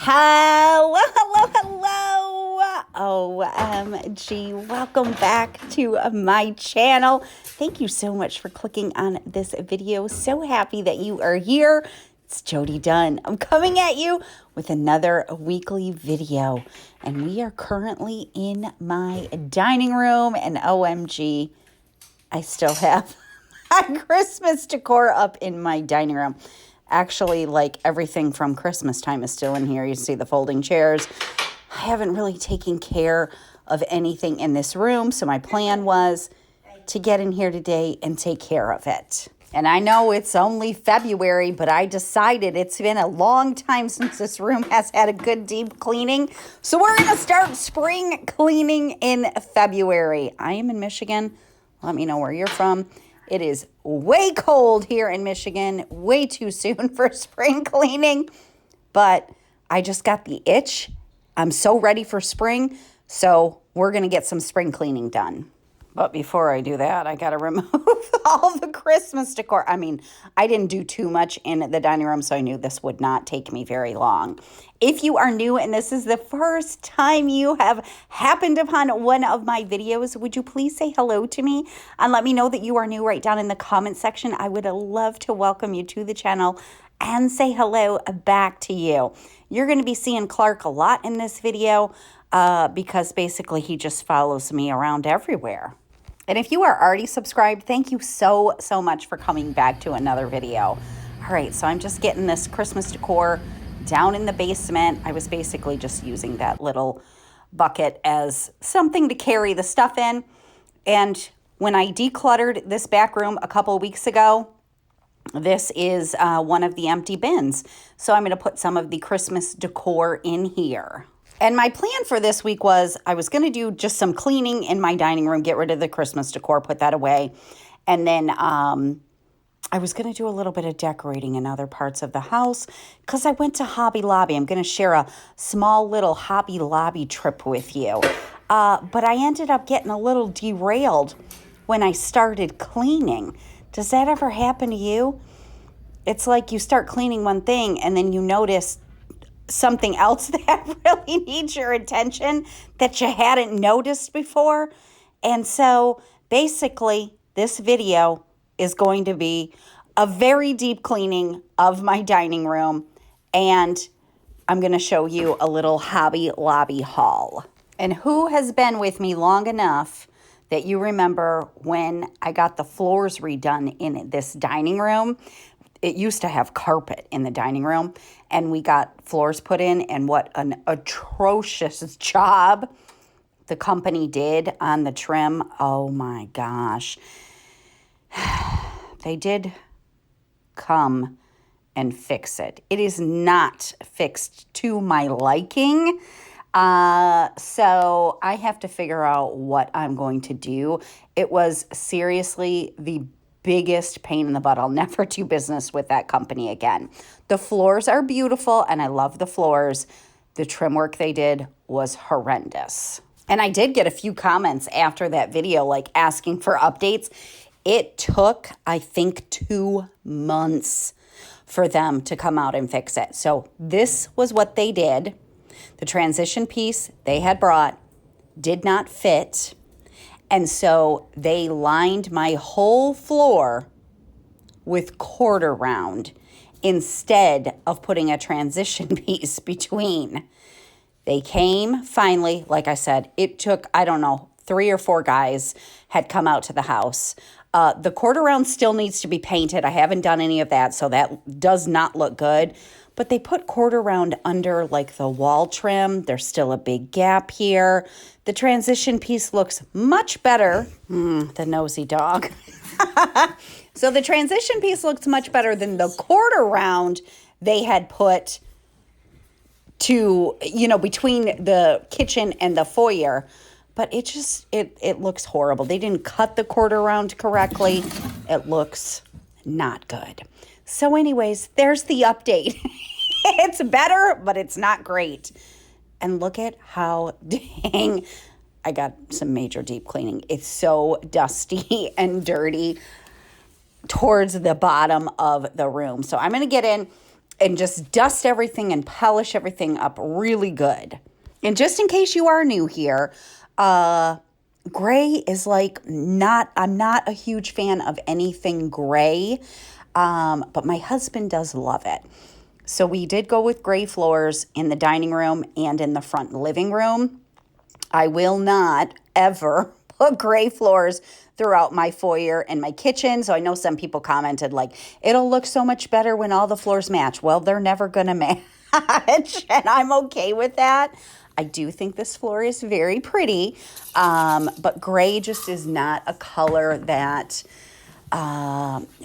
Hello, hello, hello. OMG. Welcome back to my channel. Thank you so much for clicking on this video. So happy that you are here. It's Jody Dunn. I'm coming at you with another weekly video. And we are currently in my dining room. And OMG, I still have my Christmas decor up in my dining room. Actually, like everything from Christmas time is still in here. You see the folding chairs. I haven't really taken care of anything in this room, so my plan was to get in here today and take care of it. And I know it's only February, but I decided it's been a long time since this room has had a good deep cleaning. So we're going to start spring cleaning in February. I am in Michigan. Let me know where you're from. It is way cold here in Michigan, way too soon for spring cleaning, but I just got the itch. I'm so ready for spring, so we're going to get some spring cleaning done. But before I do that, I got to remove all the Christmas decor. I mean, I didn't do too much in the dining room, so I knew this would not take me very long. If you are new and this is the first time you have happened upon one of my videos, would you please say hello to me and let me know that you are new right down in the comment section. I would love to welcome you to the channel and say hello back to you. You're going to be seeing Clark a lot in this video because basically he just follows me around everywhere. And if you are already subscribed, thank you so much for coming back to another video. All right, so I'm just getting this Christmas decor down in the basement. I was basically just using that little bucket as something to carry the stuff in. And when I decluttered this back room a couple of weeks ago, this is one of the empty bins. So I'm going to put some of the Christmas decor in here. And my plan for this week was I was going to do just some cleaning in my dining room, get rid of the Christmas decor, put that away. And then I was going to do a little bit of decorating in other parts of the house because I went to Hobby Lobby. I'm going to share a small little Hobby Lobby trip with you. But I ended up getting a little derailed when I started cleaning. Does that ever happen to you? It's like you start cleaning one thing and then you notice something else that really needs your attention that you hadn't noticed before. And so basically this video is going to be a very deep cleaning of my dining room, and I'm going to show you a little Hobby Lobby haul. And who has been with me long enough that you remember when I got the floors redone in this dining room? It used to have carpet in the dining room, and we got floors put in, and what an atrocious job the company did on the trim. Oh my gosh. They did come and fix it. It is not fixed to my liking. So I have to figure out what I'm going to do. It was seriously the biggest pain in the butt. I'll never do business with that company again. The floors are beautiful and I love the floors. The trim work they did was horrendous. And I did get a few comments after that video, like asking for updates. It took, I think, 2 months for them to come out and fix it. So this was what they did. The transition piece they had brought did not fit. And so they lined my whole floor with quarter round instead of putting a transition piece between. They came finally, like I said, it took, I don't know, 3 or 4 guys had come out to the house. The quarter round still needs to be painted. I haven't done any of that, so that does not look good. But they put quarter round under like the wall trim. There's still a big gap here. The transition piece looks much better. The nosy dog. So the transition piece looks much better than the quarter round they had put to, between the kitchen and the foyer. But it just, it looks horrible. They didn't cut the quarter round correctly. It looks not good. So anyways, there's the update. It's better, but it's not great. And look at how dang, I got some major deep cleaning. It's so dusty and dirty towards the bottom of the room. So I'm going to get in and just dust everything and polish everything up really good. And just in case you are new here, gray is like I'm not a huge fan of anything gray, but my husband does love it. So we did go with gray floors in the dining room and in the front living room. I will not ever put gray floors throughout my foyer and my kitchen. So I know some people commented like, it'll look so much better when all the floors match. Well, they're never going to match, and I'm okay with that. I do think this floor is very pretty, but gray just is not a color that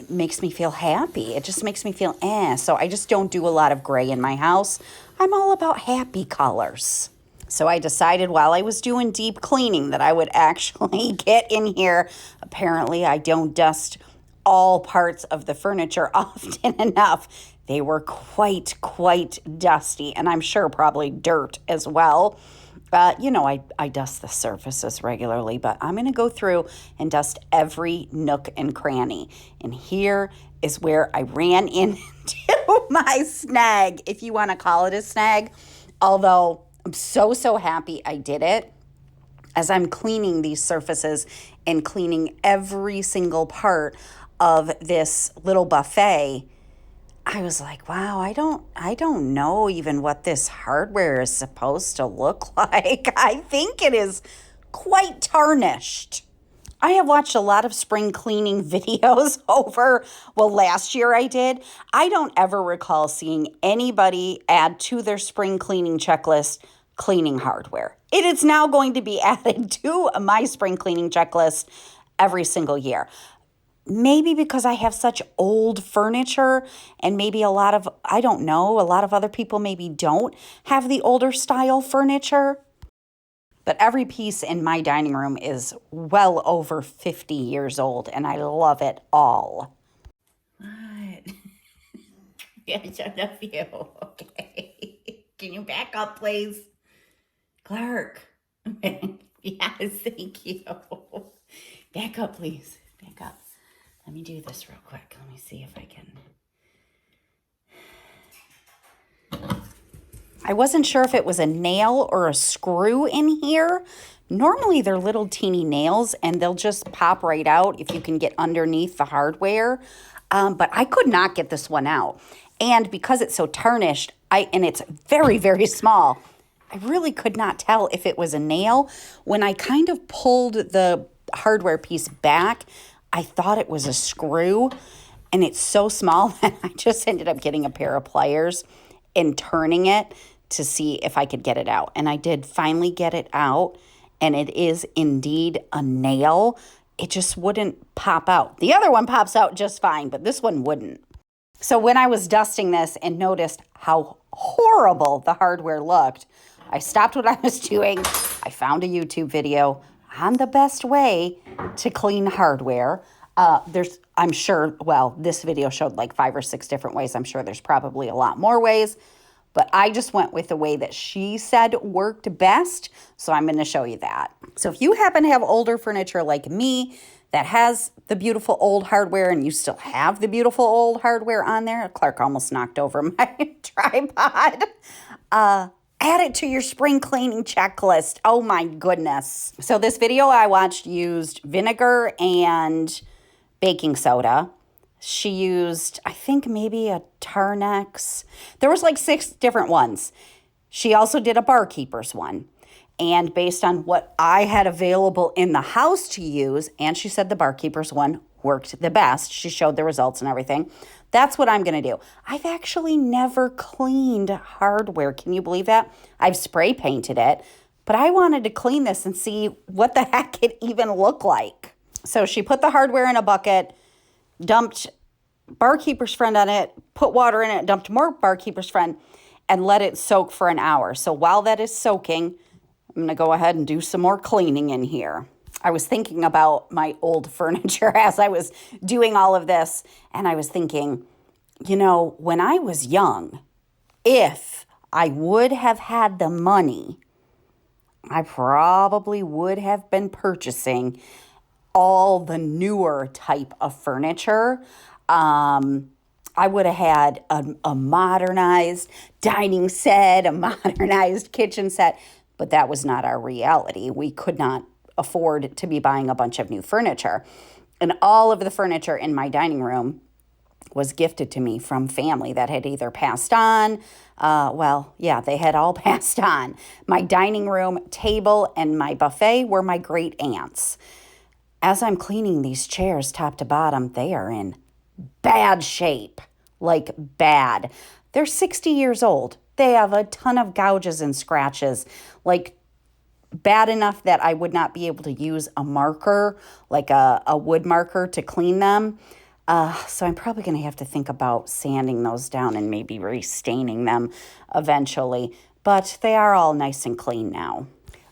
makes me feel happy. It just makes me feel So I just don't do a lot of gray in my house. I'm all about happy colors. So I decided while I was doing deep cleaning that I would actually get in here. Apparently, I don't dust all parts of the furniture often enough. They were quite dusty, and I'm sure probably dirt as well. I dust the surfaces regularly, but I'm going to go through and dust every nook and cranny. And here is where I ran into my snag, if you want to call it a snag, although I'm so happy I did it. As I'm cleaning these surfaces and cleaning every single part of this little buffet, I was like, wow, I don't know even what this hardware is supposed to look like. I think it is quite tarnished. I have watched a lot of spring cleaning videos last year I did. I don't ever recall seeing anybody add to their spring cleaning checklist cleaning hardware. It is now going to be added to my spring cleaning checklist every single year. Maybe because I have such old furniture, and maybe a lot of other people maybe don't have the older style furniture. But every piece in my dining room is well over 50 years old, and I love it all. What? Yeah, I love you. Okay. Can you back up, please? Clark. Yes, thank you. Back up, please. Back up. Let me do this real quick. Let me see if I can. I wasn't sure if it was a nail or a screw in here. Normally they're little teeny nails and they'll just pop right out if you can get underneath the hardware. But I could not get this one out. And because it's so tarnished, and it's very small, I really could not tell if it was a nail. When I kind of pulled the hardware piece back, I thought it was a screw, and it's so small that I just ended up getting a pair of pliers and turning it to see if I could get it out. And I did finally get it out, and it is indeed a nail. It just wouldn't pop out. The other one pops out just fine, but this one wouldn't. So when I was dusting this and noticed how horrible the hardware looked, I stopped what I was doing. I found a YouTube video on the best way to clean hardware. I'm sure, this video showed like 5 or 6 different ways. I'm sure there's probably a lot more ways, but I just went with the way that she said worked best. So I'm going to show you that. So if you happen to have older furniture like me that has the beautiful old hardware, and you still have the beautiful old hardware on there, Clark almost knocked over my tripod, add it to your spring cleaning checklist. Oh my goodness. So this video I watched used vinegar and baking soda. She used, I think maybe a Tarnex. There was like 6 different ones. She also did a Barkeeper's one. And based on what I had available in the house to use, and she said the Barkeeper's one worked the best. She showed the results and everything. That's what I'm going to do. I've actually never cleaned hardware. Can you believe that? I've spray painted it, but I wanted to clean this and see what the heck it even looked like. So she put the hardware in a bucket, dumped Barkeeper's Friend on it, put water in it, dumped more Barkeeper's Friend, and let it soak for an hour. So while that is soaking, I'm going to go ahead and do some more cleaning in here. I was thinking about my old furniture as I was doing all of this, and I was thinking, when I was young, if I would have had the money, I probably would have been purchasing all the newer type of furniture. I would have had a modernized dining set, a modernized kitchen set, but that was not our reality. We could not afford to be buying a bunch of new furniture. And all of the furniture in my dining room was gifted to me from family that had either passed on. They had all passed on. My dining room table and my buffet were my great aunts. As I'm cleaning these chairs top to bottom, they are in bad shape, like bad. They're 60 years old. They have a ton of gouges and scratches, like bad enough that I would not be able to use a marker, like a wood marker, to clean them. So I'm probably going to have to think about sanding those down and maybe restaining them eventually. But they are all nice and clean now.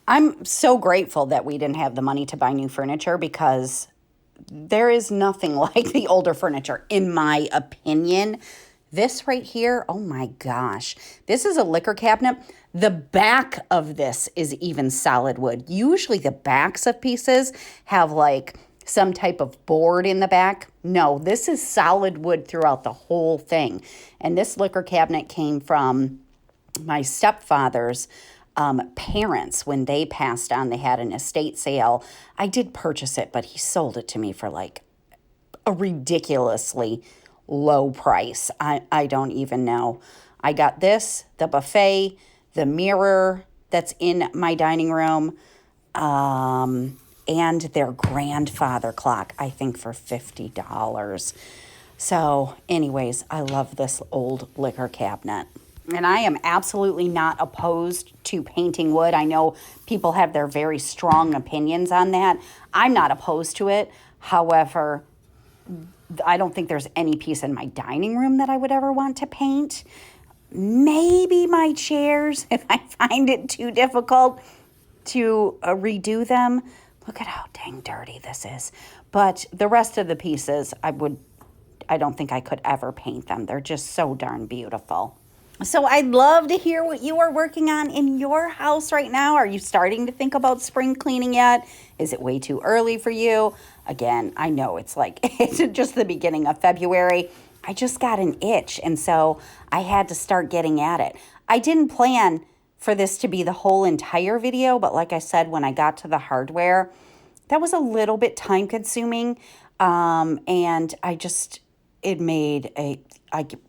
I'm so grateful that we didn't have the money to buy new furniture because there is nothing like the older furniture, in my opinion. This right here, oh my gosh. This is a liquor cabinet. The back of this is even solid wood. Usually the backs of pieces have like some type of board in the back. No, this is solid wood throughout the whole thing. And this liquor cabinet came from my stepfather's parents. When they passed on, they had an estate sale. I did purchase it, but he sold it to me for like a ridiculously low price. I don't even know. I got this, the buffet, the mirror that's in my dining room, and their grandfather clock, I think for $50. So anyways, I love this old liquor cabinet. And I am absolutely not opposed to painting wood. I know people have their very strong opinions on that. I'm not opposed to it. However, I don't think there's any piece in my dining room that I would ever want to paint. Maybe my chairs, if I find it too difficult to redo them. Look at how dang dirty this is. But the rest of the pieces, I don't think I could ever paint them. They're just so darn beautiful. So I'd love to hear what you are working on in your house right now. Are you starting to think about spring cleaning yet? Is it way too early for you? Again, I know it's just the beginning of February. I just got an itch, and so I had to start getting at it. I didn't plan for this to be the whole entire video, but like I said, when I got to the hardware, that was a little bit time consuming, and I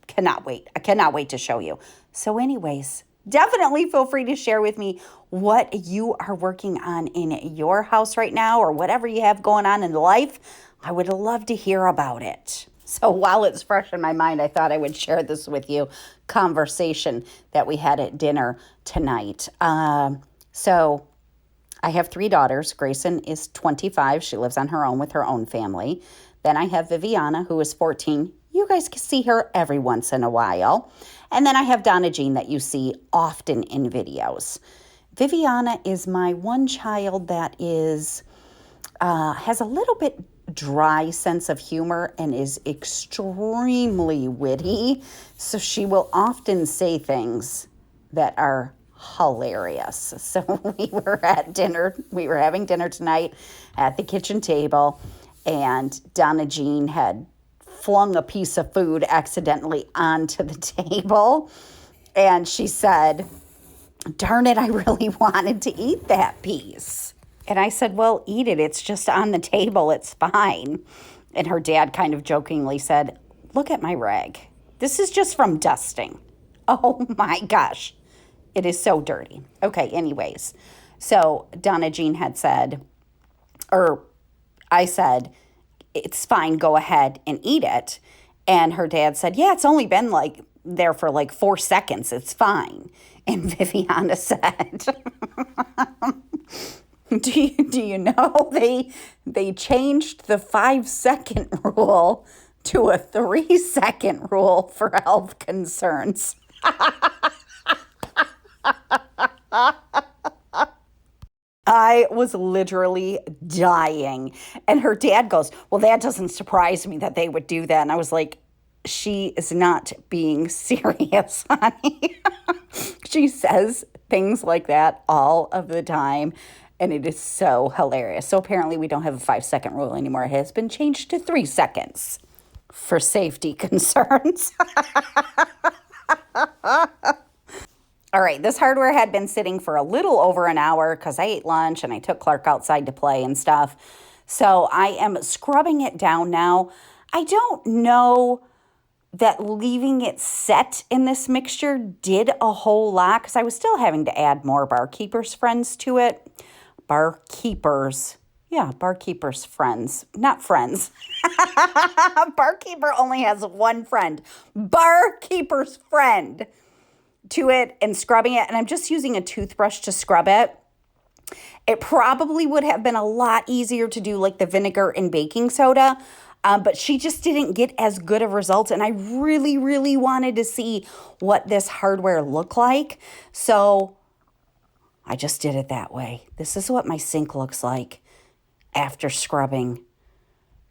cannot wait. I cannot wait to show you. So anyways, definitely feel free to share with me what you are working on in your house right now, or whatever you have going on in life. I would love to hear about it. So while it's fresh in my mind, I thought I would share this with you, conversation that we had at dinner tonight. So I have 3 daughters. Grayson is 25. She lives on her own with her own family. Then I have Viviana, who is 14. You guys can see her every once in a while. And then I have Donna Jean that you see often in videos. Viviana is my one child that has a little bit dry sense of humor and is extremely witty. So she will often say things that are hilarious. So we were having dinner tonight at the kitchen table, and Donna Jean had flung a piece of food accidentally onto the table. And she said, "Darn it, I really wanted to eat that piece." And I said, "Well, eat it. It's just on the table. It's fine." And her dad kind of jokingly said, "Look at my rag. This is just from dusting." Oh my gosh. It is so dirty. Okay, anyways. So Donna Jean had said, or I said, "It's fine. Go ahead and eat it." And her dad said, "Yeah, it's only been there for 4 seconds. It's fine." And Viviana said, Do you know they changed the 5-second rule to a 3-second rule for health concerns? I was literally dying. And her dad goes, "Well, that doesn't surprise me that they would do that." And I was like, she is not being serious, honey. She says things like that all of the time. And it is so hilarious. So apparently we don't have a 5-second rule anymore. It has been changed to 3 seconds. for safety concerns. All right, this hardware had been sitting for a little over an hour because I ate lunch and I took Clark outside to play and stuff. So I am scrubbing it down now. I don't know that leaving it set in this mixture did a whole lot because I was still having to add more barkeeper's friends to it. Barkeeper's friends, not friends. Barkeeper only has one friend. Barkeeper's friend to it and scrubbing it. And I'm just using a toothbrush to scrub it. It probably would have been a lot easier to do like the vinegar and baking soda. But she just didn't get as good of results. And I really, really wanted to see what this hardware looked like. So I just did it that way. This is what my sink looks like after scrubbing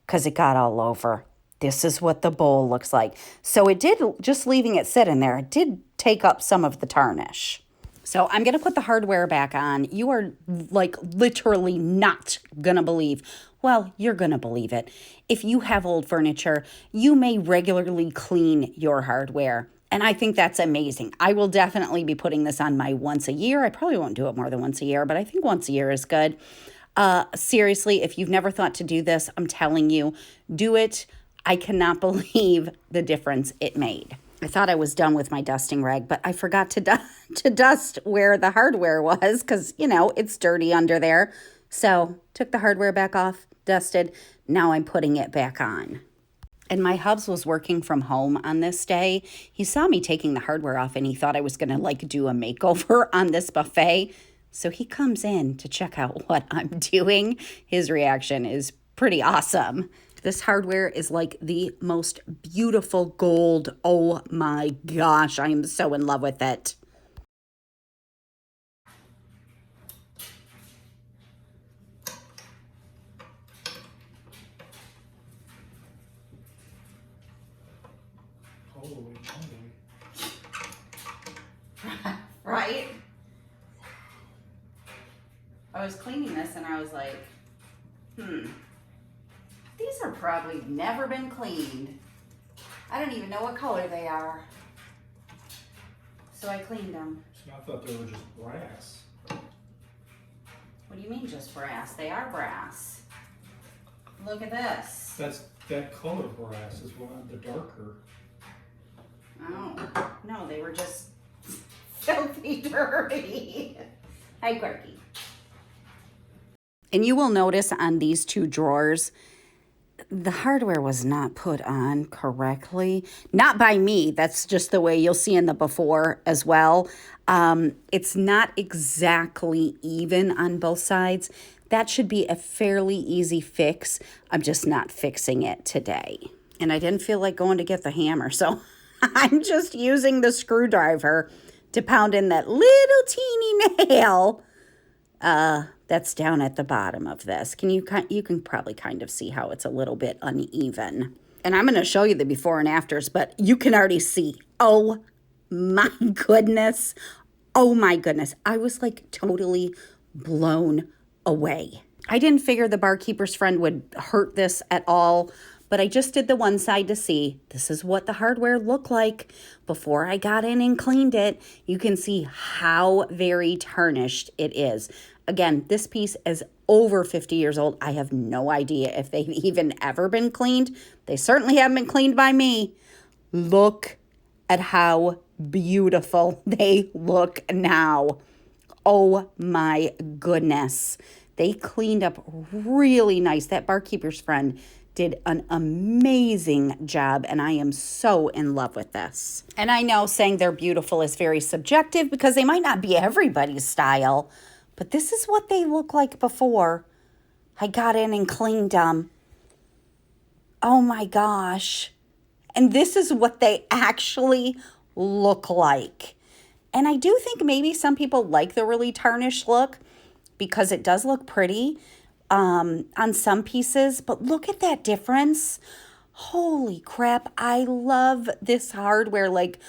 because it got all over. This is what the bowl looks like. So it did, just leaving it sit in there, it did take up some of the tarnish. So I'm going to put the hardware back on. You are like literally not going to believe. Well, you're going to believe it. If you have old furniture, you may regularly clean your hardware. And I think that's amazing. I will definitely be putting this on my once a year. I probably won't do it more than once a year, but I think once a year is good. Seriously, if you've never thought to do this, I'm telling you, do it. I cannot believe the difference it made. I thought I was done with my dusting rag, but I forgot to dust where the hardware was because, you know, it's dirty under there. So took the hardware back off, dusted. Now I'm putting it back on. And my hubs was working from home on this day. He saw me taking the hardware off and he thought I was going to like do a makeover on this buffet. So he comes in to check out what I'm doing. His reaction is pretty awesome. This hardware is like the most beautiful gold. Oh my gosh, I am so in love with it. Holy moly. Right? I was cleaning this and I was like, these are probably never been cleaned. I don't even know what color they are. So I cleaned them. See, I thought they were just brass. What do you mean just brass? They are brass. Look at this. That color brass is one the darker. Oh, no, they were just filthy dirty. Hi, Quirky. And you will notice on these two drawers, the hardware was not put on correctly. Not by me. That's just the way you'll see in the before as well. It's not exactly even on both sides. That should be a fairly easy fix. I'm just not fixing it today. And I didn't feel like going to get the hammer, so I'm just using the screwdriver to pound in that little teeny nail that's down at the bottom of this. You can probably kind of see how it's a little bit uneven. And I'm going to show you the before and afters, but you can already see. Oh my goodness. Oh my goodness. I was like totally blown away. I didn't figure the barkeeper's friend would hurt this at all, but I just did the one side to see this is what the hardware looked like before I got in and cleaned it. You can see how very tarnished it is. Again, this piece is over 50 years old. I have no idea if they've even ever been cleaned. They certainly haven't been cleaned by me. Look at how beautiful they look now. Oh my goodness. They cleaned up really nice. That barkeeper's friend did an amazing job, and I am so in love with this. And I know saying they're beautiful is very subjective because they might not be everybody's style, but this is what they look like before I got in and cleaned them. Oh my gosh. And this is what they actually look like. And I do think maybe some people like the really tarnished look because it does look pretty on some pieces. But look at that difference. Holy crap. I love this hardware. Like,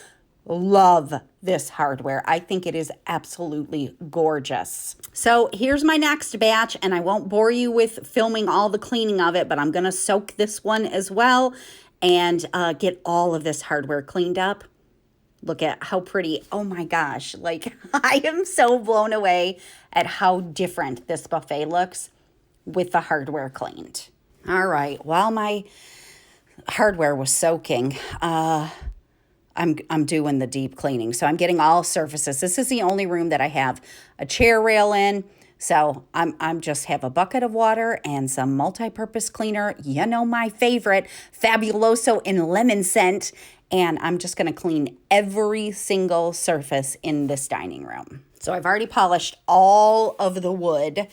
love this hardware. I think it is absolutely gorgeous. So here's my next batch, and I won't bore you with filming all the cleaning of it, but I'm going to soak this one as well. and get all of this hardware cleaned up. Look at how pretty. Oh my gosh. Like, I am so blown away at how different this buffet looks with the hardware cleaned. All right. While my hardware was soaking, I'm doing the deep cleaning. So I'm getting all surfaces. This is the only room that I have a chair rail in. So I'm just have a bucket of water and some multi-purpose cleaner. You know, my favorite, Fabuloso in lemon scent. And I'm just going to clean every single surface in this dining room. So I've already polished all of the wood,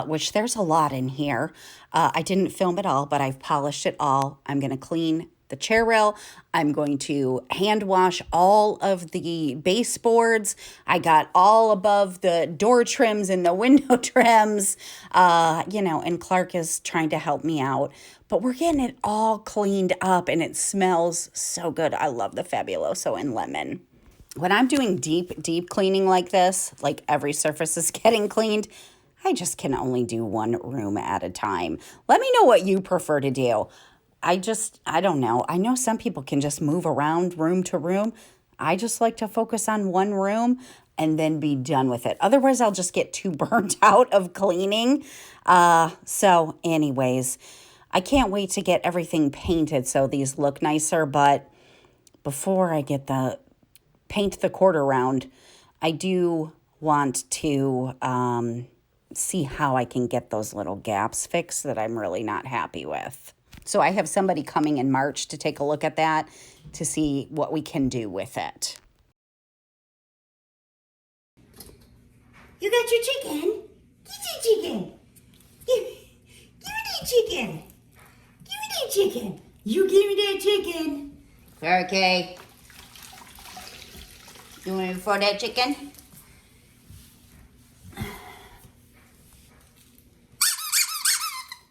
which there's a lot in here. I didn't film it all, but I've polished it all. I'm going to clean the chair rail. I'm going to hand wash all of the baseboards. I got all above the door trims and the window trims, and Clark is trying to help me out. But we're getting it all cleaned up and it smells so good. I love the Fabuloso and lemon. When I'm doing deep cleaning like this, like every surface is getting cleaned, I just can only do one room at a time. Let me know what you prefer to do. I don't know. I know some people can just move around room to room. I just like to focus on one room and then be done with it. Otherwise, I'll just get too burnt out of cleaning. So anyways, I can't wait to get everything painted so these look nicer. But before I get paint the quarter round, I do want to see how I can get those little gaps fixed that I'm really not happy with. So I have somebody coming in March to take a look at that to see what we can do with it. You got your chicken? Get your chicken. Give me that chicken. Give me that chicken. You give me that chicken. Okay. You want me for that chicken?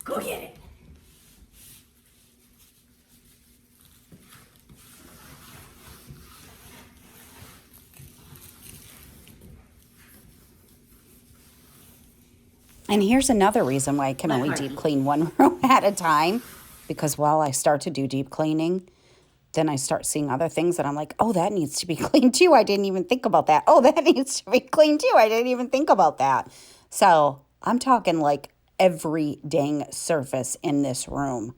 Go get it. And here's another reason why I can only deep clean one room at a time. Because while I start to do deep cleaning, then I start seeing other things that I'm like, oh, that needs to be cleaned too. I didn't even think about that. Oh, that needs to be cleaned too. I didn't even think about that. So I'm talking like every dang surface in this room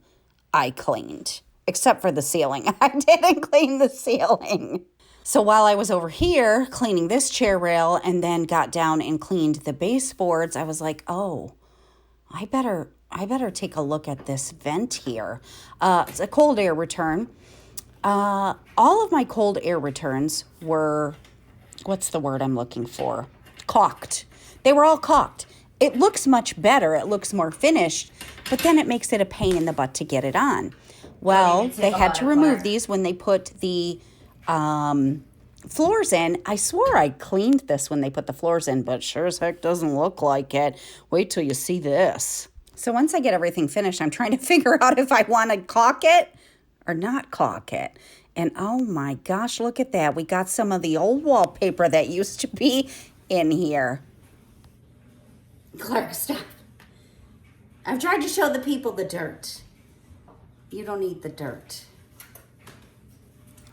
I cleaned, except for the ceiling. I didn't clean the ceiling. So while I was over here cleaning this chair rail and then got down and cleaned the baseboards, I was like, oh, I better take a look at this vent here. It's a cold air return. All of my cold air returns were, what's the word I'm looking for? Caulked. They were all caulked. It looks much better. It looks more finished, but then it makes it a pain in the butt to get it on. Well, they had to remove these when they put the floors in. I swore I cleaned this when they put the floors in, but sure as heck doesn't look like it. Wait till you see this. So once I get everything finished, I'm trying to figure out if I want to caulk it or not caulk it. And oh my gosh, look at that. We got some of the old wallpaper that used to be in here. Clark, stop. I've tried to show the people the dirt. You don't need the dirt.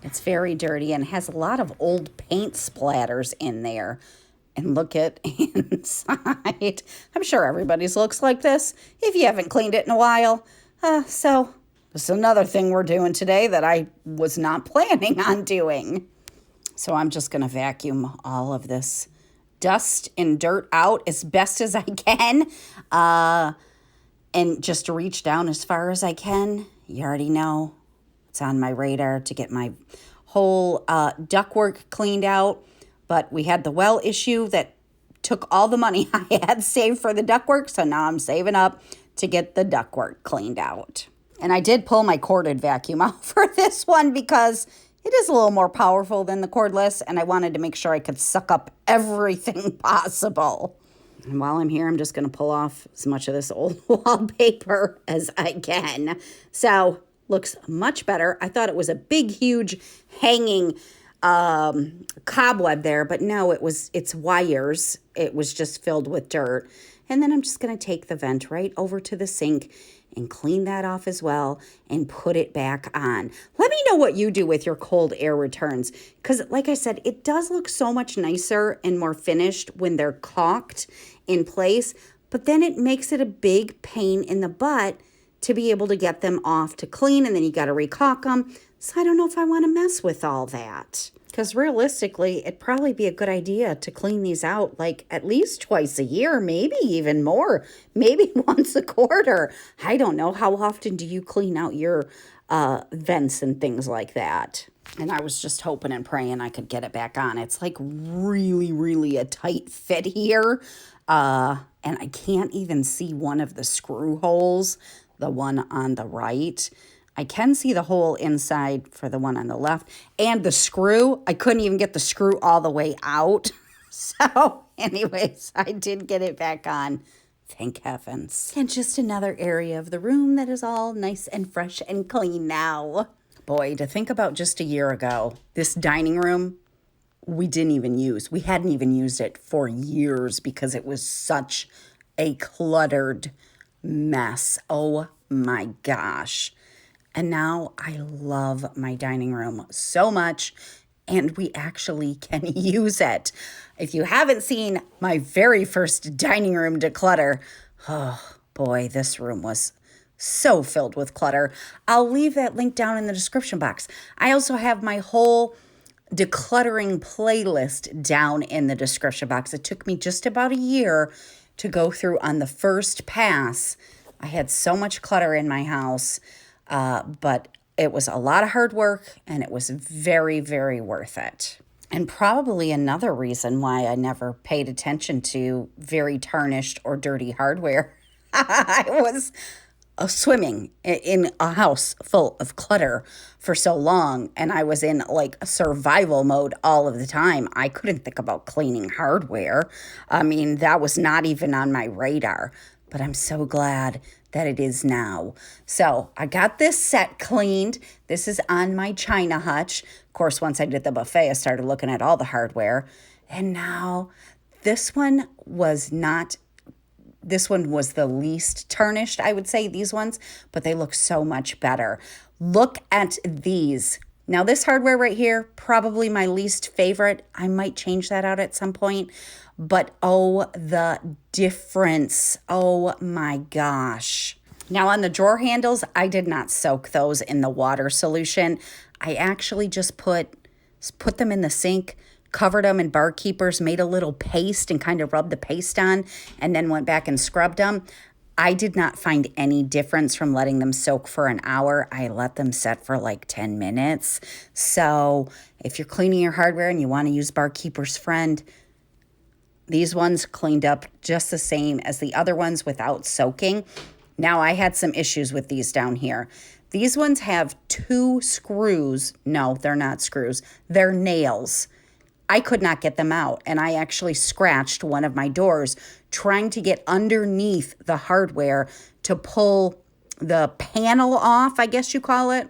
It's very dirty and has a lot of old paint splatters in there. And look at inside. I'm sure everybody's looks like this if you haven't cleaned it in a while. So this is another thing we're doing today that I was not planning on doing. So I'm just going to vacuum all of this dust and dirt out as best as I can. And just to reach down as far as I can. You already know it's on my radar to get my whole ductwork cleaned out. But we had the well issue that took all the money I had saved for the ductwork. So now I'm saving up to get the ductwork cleaned out. And I did pull my corded vacuum out for this one because it is a little more powerful than the cordless. And I wanted to make sure I could suck up everything possible. And while I'm here, I'm just going to pull off as much of this old wallpaper as I can. So looks much better. I thought it was a big, huge hanging cobweb there, but no, it's wires. It was just filled with dirt. And then I'm just going to take the vent right over to the sink and clean that off as well and put it back on. Let me know what you do with your cold air returns, because like I said, it does look so much nicer and more finished when they're caulked in place, but then it makes it a big pain in the butt to be able to get them off to clean, and then you got to recaulk them. So I don't know if I want to mess with all that. Because realistically, it'd probably be a good idea to clean these out like at least twice a year, maybe even more, maybe once a quarter. I don't know. How often do you clean out your vents and things like that? And I was just hoping and praying I could get it back on. It's like really, really a tight fit here. And I can't even see one of the screw holes, the one on the right. I can see the hole inside for the one on the left. And the screw, I couldn't even get the screw all the way out. So anyways, I did get it back on. Thank heavens. And just another area of the room that is all nice and fresh and clean now. Boy, to think about just a year ago, this dining room, we didn't even use. We hadn't even used it for years because it was such a cluttered mess. Oh my gosh. And now I love my dining room so much, and we actually can use it. If you haven't seen my very first dining room declutter, oh boy, this room was so filled with clutter. I'll leave that link down in the description box. I also have my whole decluttering playlist down in the description box. It took me just about a year to go through on the first pass. I had so much clutter in my house. But it was a lot of hard work, and it was very, very worth it. And probably another reason why I never paid attention to very tarnished or dirty hardware. I was swimming in a house full of clutter for so long, and I was in like survival mode all of the time. I couldn't think about cleaning hardware. I mean, that was not even on my radar, but I'm so glad that it is now. So I got this set cleaned. This is on my china hutch. Of course, once I did the buffet, I started looking at all the hardware. And now this one was the least tarnished, I would say, these ones, but they look so much better. Look at these. Now this hardware right here, probably my least favorite. I might change that out at some point. But oh, the difference. Oh my gosh. Now on the drawer handles, I did not soak those in the water solution. I actually just put them in the sink, covered them in bar keepers, made a little paste and kind of rubbed the paste on, and then went back and scrubbed them. I did not find any difference from letting them soak for an hour. I let them set for like 10 minutes. So if you're cleaning your hardware and you want to use bar keeper's friend, these ones cleaned up just the same as the other ones without soaking. Now, I had some issues with these down here. These ones have 2 screws. No, they're not screws. They're nails. I could not get them out, and I actually scratched one of my doors trying to get underneath the hardware to pull the panel off, I guess you call it.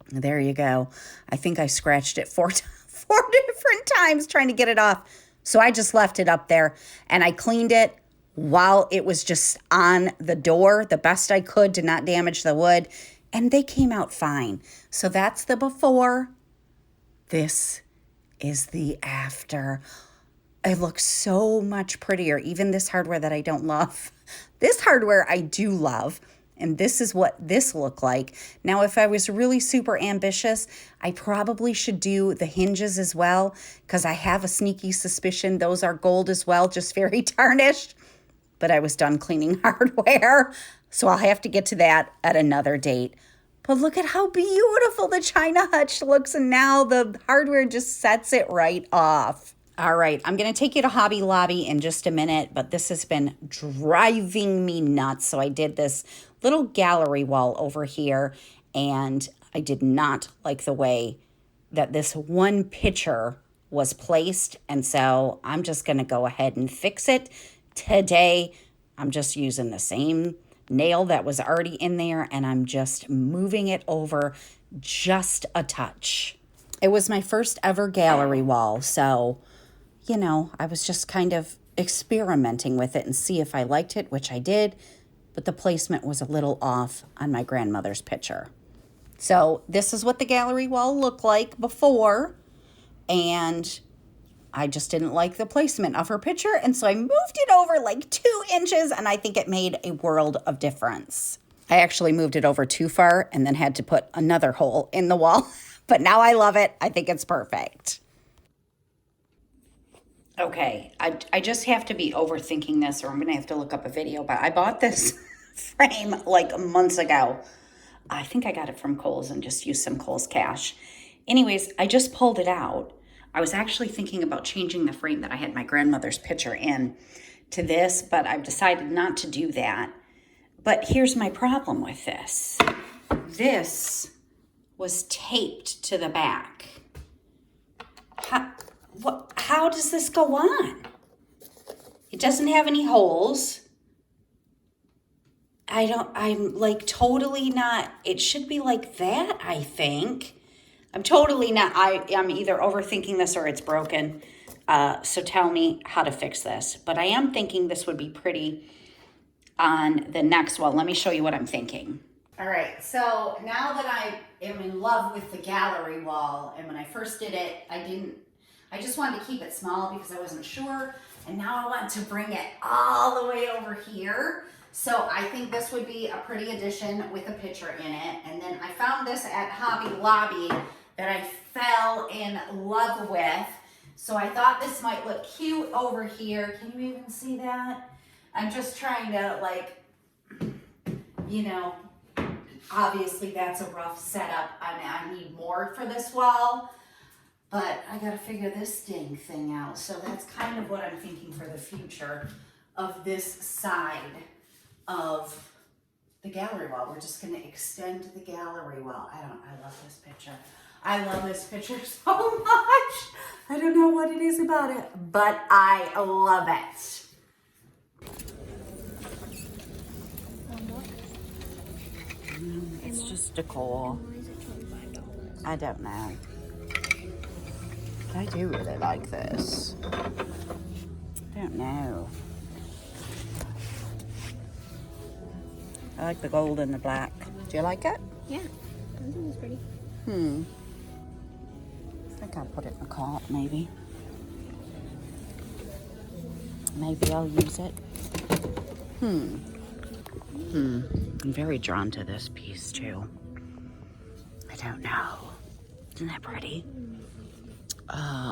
There you go. I think I scratched it four different times trying to get it off. So I just left it up there, and I cleaned it while it was just on the door the best I could to not damage the wood, and they came out fine. So that's the before. This is the after. It looks so much prettier. Even this hardware that I don't love. This hardware I do love. And this is what this looked like. Now, if I was really super ambitious, I probably should do the hinges as well, because I have a sneaky suspicion those are gold as well, just very tarnished. But I was done cleaning hardware, so I'll have to get to that at another date. But look at how beautiful the china hutch looks, and now the hardware just sets it right off. All right, I'm going to take you to Hobby Lobby in just a minute, but this has been driving me nuts. So I did this little gallery wall over here, and I did not like the way that this one picture was placed. And so I'm just going to go ahead and fix it today. I'm just using the same nail that was already in there, and I'm just moving it over just a touch. It was my first ever gallery wall, so I was just kind of experimenting with it and see if I liked it, which I did. but the placement was a little off on my grandmother's picture. So this is what the gallery wall looked like before, and I just didn't like the placement of her picture, and so I moved it over like 2 inches, and I think it made a world of difference. I actually moved it over too far and then had to put another hole in the wall, but now I love it. I think it's perfect. Okay, I just have to be overthinking this, or I'm going to have to look up a video, but I bought this frame like months ago. I think I got it from Kohl's and just used some Kohl's cash. Anyways, I just pulled it out. I was actually thinking about changing the frame that I had my grandmother's picture in to this, but I've decided not to do that. But here's my problem with this. This was taped to the back. How does this go on? It doesn't have any holes. I'm like totally not, it should be like that, I think. I'm totally not, I'm either overthinking this or it's broken. So tell me how to fix this. But I am thinking this would be pretty on the next one. Let me show you what I'm thinking. All right, so now that I am in love with the gallery wall, and when I first did it, I just wanted to keep it small because I wasn't sure. And now I want to bring it all the way over here. So I think this would be a pretty addition with a picture in it. And then I found this at Hobby Lobby that I fell in love with. So I thought this might look cute over here. Can you even see that? I'm just trying to, like, you know, obviously that's a rough setup. I need more for this wall, but I gotta figure this dang thing out. So that's kind of what I'm thinking for the future of this side of the gallery wall. We're just gonna extend the gallery wall. I love this picture. I love this picture so much. I don't know what it is about it, but I love it. It's just decor. I don't know. I do really like this. I don't know. I like the gold and the black. Do you like it? Yeah, I think it's pretty. I think I'll put it in a cart, maybe. Maybe I'll use it. I'm very drawn to this piece, too. I don't know. Isn't that pretty?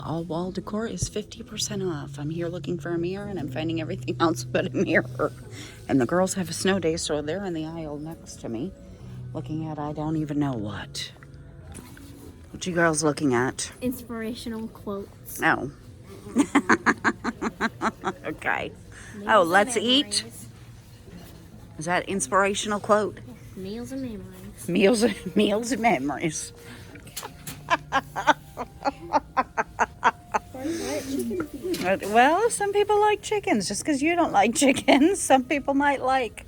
All wall decor is 50% off. I'm here looking for a mirror, and I'm finding everything else but a mirror. And the girls have a snow day, so they're in the aisle next to me, looking at I don't even know what. What you girls looking at? Inspirational quotes. Oh. Okay. Oh, let's eat. Is that inspirational quote? Meals and memories. Meals and memories. Well, some people like chickens. Just because you don't like chickens, some people might like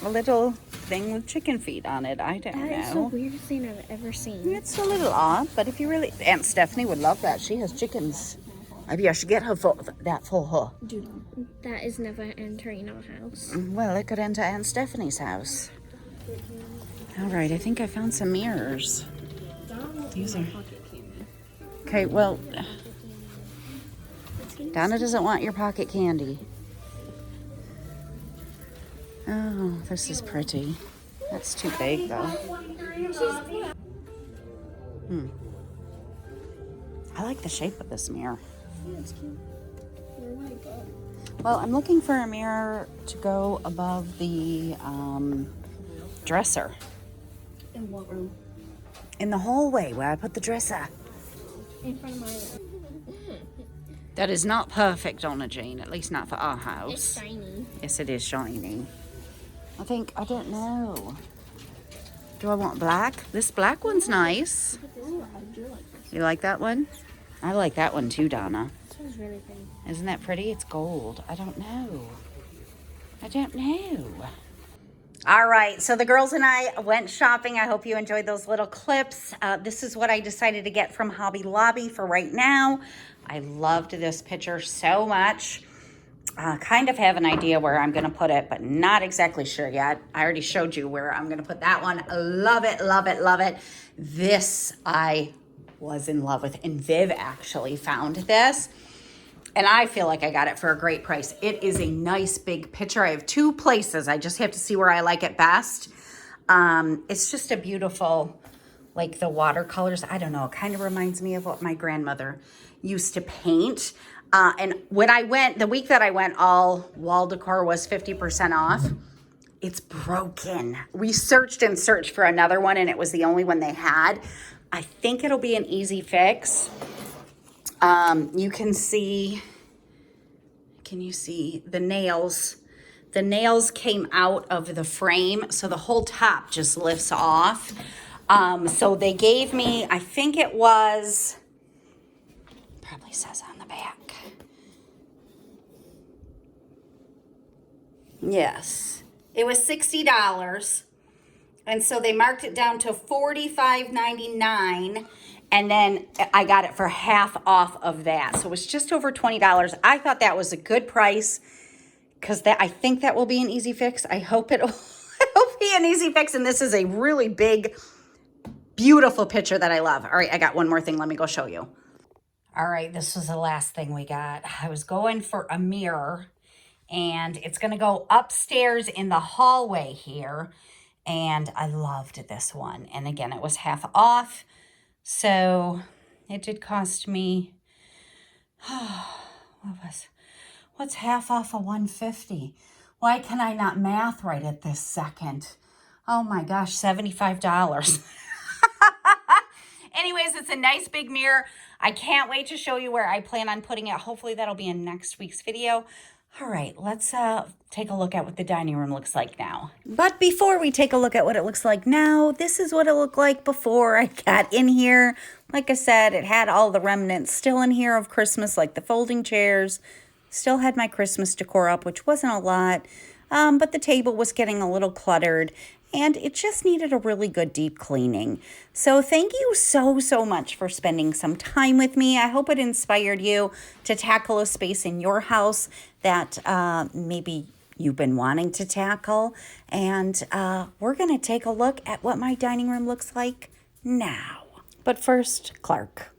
a little thing with chicken feet on it. I don't know. That is the weirdest thing I've ever seen. It's a little odd, but if you really... Aunt Stephanie would love that. She has chickens. Maybe I should get her that for her. Dude, that is never entering our house. Well, it could enter Aunt Stephanie's house. All right, I think I found some mirrors. These are... Okay, well... Donna doesn't want your pocket candy. Oh, this is pretty. That's too big, though. I like the shape of this mirror. Yeah, it's cute. Where would it go? Well, I'm looking for a mirror to go above the dresser. In what room? In the hallway where I put the dresser. In front of my room. That is not perfect, Donna Jean, at least not for our house. It's shiny. Yes, it is shiny. I don't know. Do I want black? This black one's nice. Ooh, I do like this. You like that one? I like that one too, Donna. This one's really pretty. Isn't that pretty? It's gold. I don't know. All right, so the girls and I went shopping. I hope you enjoyed those little clips. This is what I decided to get from Hobby Lobby for right now. I loved this picture so much. Kind of have an idea where I'm going to put it, but not exactly sure yet. I already showed you where I'm going to put that one. Love it, love it, love it. This I was in love with, and Viv actually found this, and I feel like I got it for a great price. It is a nice big picture. I have two places. I just have to see where I like it best. It's just a beautiful, like the watercolors. I don't know. It kind of reminds me of what my grandmother used to paint. And when I went, the week that I went, all wall decor was 50% off. It's broken. We searched and searched for another one, and it was the only one they had. I think it'll be an easy fix. You can see you see the nails? The nails came out of the frame, so the whole top just lifts off. So they gave me, I think it was, probably says on the back. Yes, it was $60, and so they marked it down to $45.99, and then I got it for half off of that, so it was just over $20. I thought that was a good price because I think that will be an easy fix. I hope it'll be an easy fix, and this is a really big, beautiful picture that I love. All right, I got one more thing. Let me go show you. All right, this was the last thing we got. I was going for a mirror, and it's going to go upstairs in the hallway here. And I loved this one. And again, it was half off. So it did cost me, what's half off of $150? Why can I not math right at this second? Oh my gosh, $75. Anyways, it's a nice big mirror. I can't wait to show you where I plan on putting it. Hopefully that'll be in next week's video. All right, let's take a look at what the dining room looks like now. But before we take a look at what it looks like now, this is what it looked like before I got in here. Like I said, it had all the remnants still in here of Christmas, like the folding chairs. Still had my Christmas decor up, which wasn't a lot, but the table was getting a little cluttered, and it just needed a really good deep cleaning. So thank you so, so much for spending some time with me. I hope it inspired you to tackle a space in your house that maybe you've been wanting to tackle. And we're going to take a look at what my dining room looks like now. But first, Clark.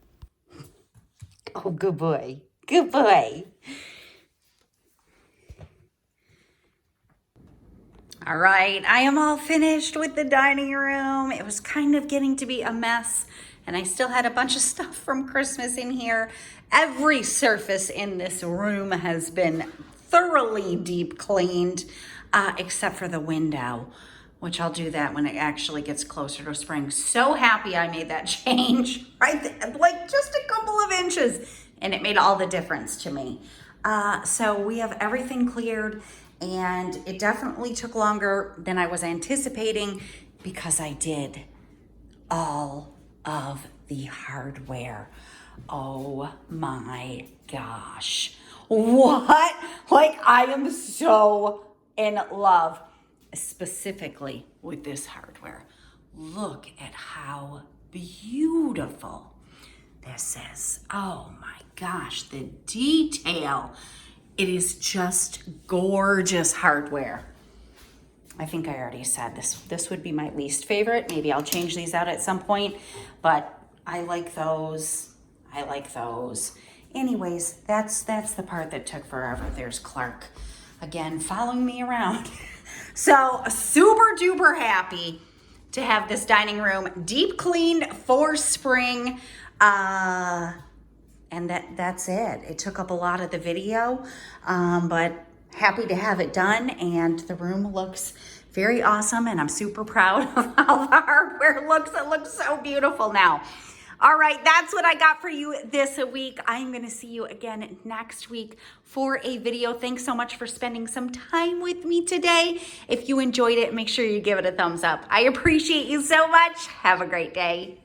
Oh, good boy. Good boy. All right, I am all finished with the dining room. It was kind of getting to be a mess, and I still had a bunch of stuff from Christmas in here. Every surface in this room has been thoroughly deep cleaned, except for the window, which I'll do that when it actually gets closer to spring. So happy I made that change, right? Like just a couple of inches, and it made all the difference to me. So we have everything cleared. And it definitely took longer than I was anticipating because I did all of the hardware. Oh my gosh. What? Like, I am so in love, specifically with this hardware. Look at how beautiful this is. Oh my gosh, the detail. It is just gorgeous hardware. I think I already said this would be my least favorite. Maybe I'll change these out at some point, but I like those. I like those. Anyways, that's the part that took forever. There's Clark again following me around. So super duper happy to have this dining room deep cleaned for spring. And that's it. It took up a lot of the video, but happy to have it done. And the room looks very awesome, and I'm super proud of how the hardware looks. It looks so beautiful now. All right, that's what I got for you this week. I'm going to see you again next week for a video. Thanks so much for spending some time with me today. If you enjoyed it, make sure you give it a thumbs up. I appreciate you so much. Have a great day.